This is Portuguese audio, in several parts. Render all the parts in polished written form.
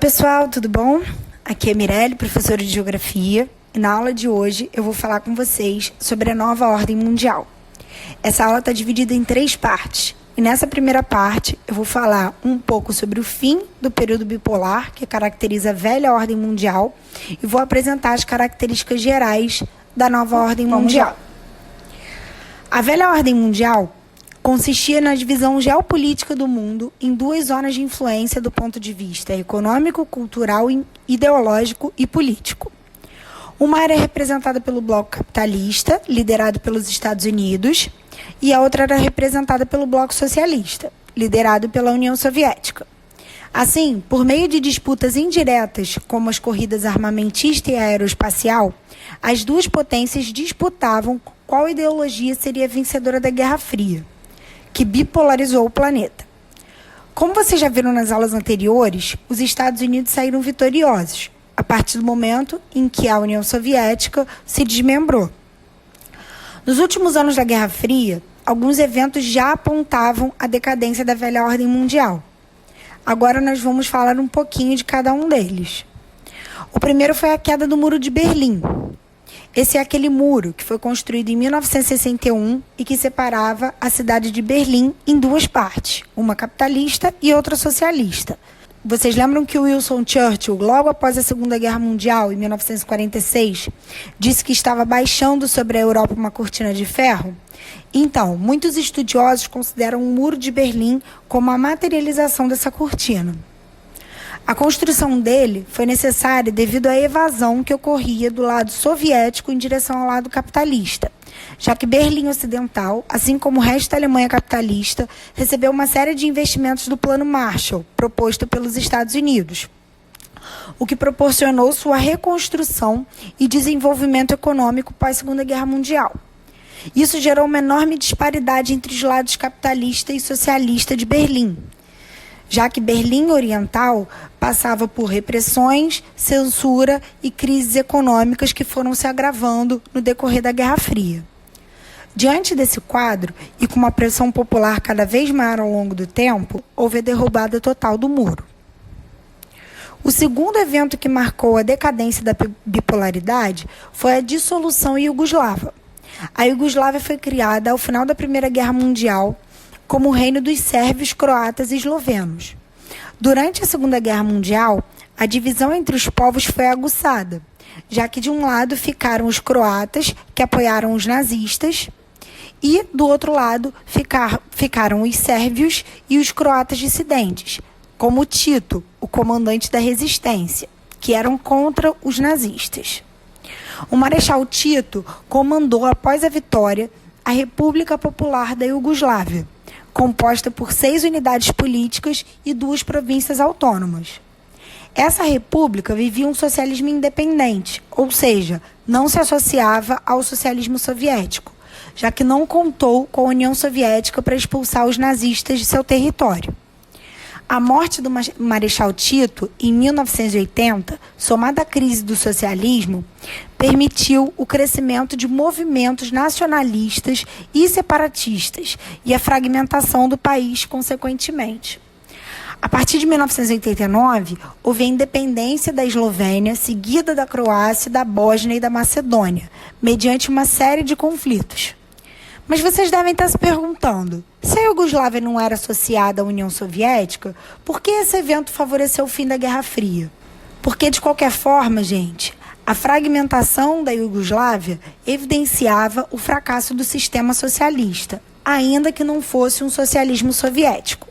Pessoal, tudo bom? Aqui é Mirelle, professora de Geografia, e na aula de hoje eu vou falar com vocês sobre a nova ordem mundial. Essa aula está dividida em 3 partes, e nessa primeira parte eu vou falar um pouco sobre o fim do período bipolar, que caracteriza a velha ordem mundial, e vou apresentar as características gerais da nova ordem mundial. A velha ordem mundial consistia na divisão geopolítica do mundo em 2 zonas de influência do ponto de vista econômico, cultural, ideológico e político. Uma era representada pelo bloco capitalista, liderado pelos Estados Unidos, e a outra era representada pelo bloco socialista, liderado pela União Soviética. Assim, por meio de disputas indiretas, como as corridas armamentista e aeroespacial, as 2 potências disputavam qual ideologia seria vencedora da Guerra Fria, que bipolarizou o planeta. Como vocês já viram nas aulas anteriores, os Estados Unidos saíram vitoriosos, a partir do momento em que a União Soviética se desmembrou. Nos últimos anos da Guerra Fria, alguns eventos já apontavam a decadência da velha ordem mundial. Agora nós vamos falar um pouquinho de cada um deles. O primeiro foi a queda do Muro de Berlim. Esse é aquele muro que foi construído em 1961 e que separava a cidade de Berlim em 2 partes, uma capitalista e outra socialista. Vocês lembram que o Winston Churchill, logo após a Segunda Guerra Mundial, em 1946, disse que estava baixando sobre a Europa uma cortina de ferro? Então, muitos estudiosos consideram o Muro de Berlim como a materialização dessa cortina. A construção dele foi necessária devido à evasão que ocorria do lado soviético em direção ao lado capitalista, já que Berlim Ocidental, assim como o resto da Alemanha capitalista, recebeu uma série de investimentos do Plano Marshall, proposto pelos Estados Unidos, o que proporcionou sua reconstrução e desenvolvimento econômico pós-Segunda Guerra Mundial. Isso gerou uma enorme disparidade entre os lados capitalista e socialista de Berlim, já que Berlim Oriental passava por repressões, censura e crises econômicas que foram se agravando no decorrer da Guerra Fria. Diante desse quadro, e com uma pressão popular cada vez maior ao longo do tempo, houve a derrubada total do muro. O segundo evento que marcou a decadência da bipolaridade foi a dissolução iugoslava. A Iugoslávia foi criada ao final da Primeira Guerra Mundial como o reino dos sérvios, croatas e eslovenos. Durante a Segunda Guerra Mundial, a divisão entre os povos foi aguçada, já que de um lado ficaram os croatas, que apoiaram os nazistas, e do outro lado ficaram os sérvios e os croatas dissidentes, como Tito, o comandante da resistência, que eram contra os nazistas. O Marechal Tito comandou, após a vitória, a República Popular da Iugoslávia, composta por 6 unidades políticas e 2 províncias autônomas. Essa república vivia um socialismo independente, ou seja, não se associava ao socialismo soviético, já que não contou com a União Soviética para expulsar os nazistas de seu território. A morte do Marechal Tito, em 1980, somada à crise do socialismo, permitiu o crescimento de movimentos nacionalistas e separatistas e a fragmentação do país, consequentemente. A partir de 1989, houve a independência da Eslovênia, seguida da Croácia, da Bósnia e da Macedônia, mediante uma série de conflitos. Mas vocês devem estar se perguntando, se a Iugoslávia não era associada à União Soviética, por que esse evento favoreceu o fim da Guerra Fria? Porque, de qualquer forma, gente, a fragmentação da Iugoslávia evidenciava o fracasso do sistema socialista, ainda que não fosse um socialismo soviético.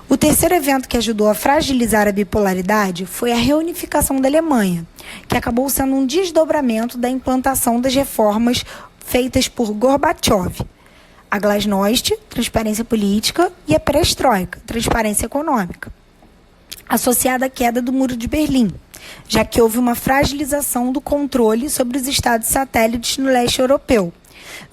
O terceiro evento que ajudou a fragilizar a bipolaridade foi a reunificação da Alemanha, que acabou sendo um desdobramento da implantação das reformas feitas por Gorbachev, a Glasnost, transparência política, e a Perestroika, transparência econômica, associada à queda do Muro de Berlim, já que houve uma fragilização do controle sobre os estados satélites no leste europeu,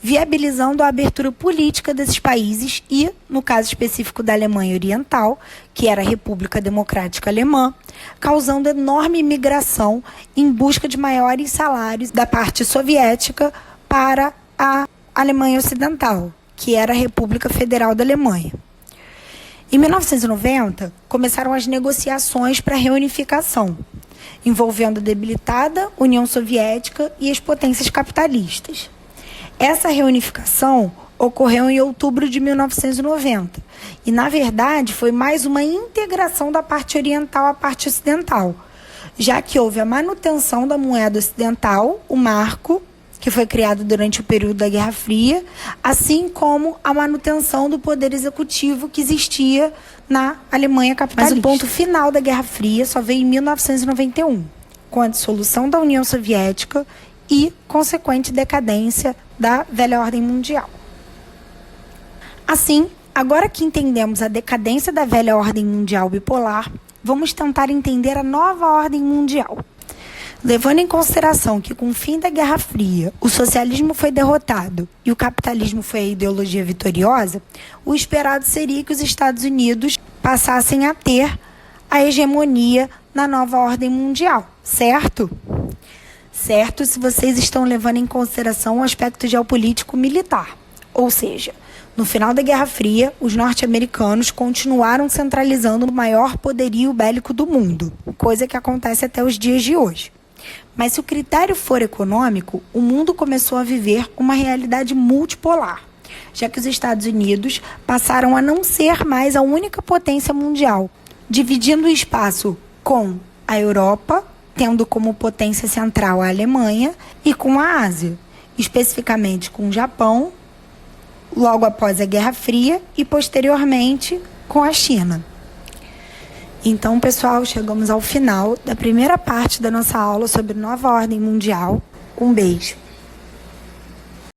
viabilizando a abertura política desses países e, no caso específico da Alemanha Oriental, que era a República Democrática Alemã, causando enorme imigração em busca de maiores salários da parte soviética para a Alemanha Ocidental, que era a República Federal da Alemanha. Em 1990, começaram as negociações para a reunificação, envolvendo a debilitada União Soviética e as potências capitalistas. Essa reunificação ocorreu em outubro de 1990 e, na verdade, foi mais uma integração da parte oriental à parte ocidental, já que houve a manutenção da moeda ocidental, o marco, que foi criado durante o período da Guerra Fria, assim como a manutenção do poder executivo que existia na Alemanha capitalista. Mas o ponto final da Guerra Fria só veio em 1991, com a dissolução da União Soviética e consequente decadência da velha ordem mundial. Assim, agora que entendemos a decadência da velha ordem mundial bipolar, vamos tentar entender a nova ordem mundial. Levando em consideração que, com o fim da Guerra Fria, o socialismo foi derrotado e o capitalismo foi a ideologia vitoriosa, o esperado seria que os Estados Unidos passassem a ter a hegemonia na nova ordem mundial, certo? Certo, se vocês estão levando em consideração o aspecto geopolítico militar. Ou seja, no final da Guerra Fria, os norte-americanos continuaram centralizando o maior poderio bélico do mundo, coisa que acontece até os dias de hoje. Mas se o critério for econômico, o mundo começou a viver uma realidade multipolar, já que os Estados Unidos passaram a não ser mais a única potência mundial, dividindo o espaço com a Europa, tendo como potência central a Alemanha, e com a Ásia, especificamente com o Japão, logo após a Guerra Fria e posteriormente com a China. Então, pessoal, chegamos ao final da primeira parte da nossa aula sobre nova ordem mundial. Um beijo.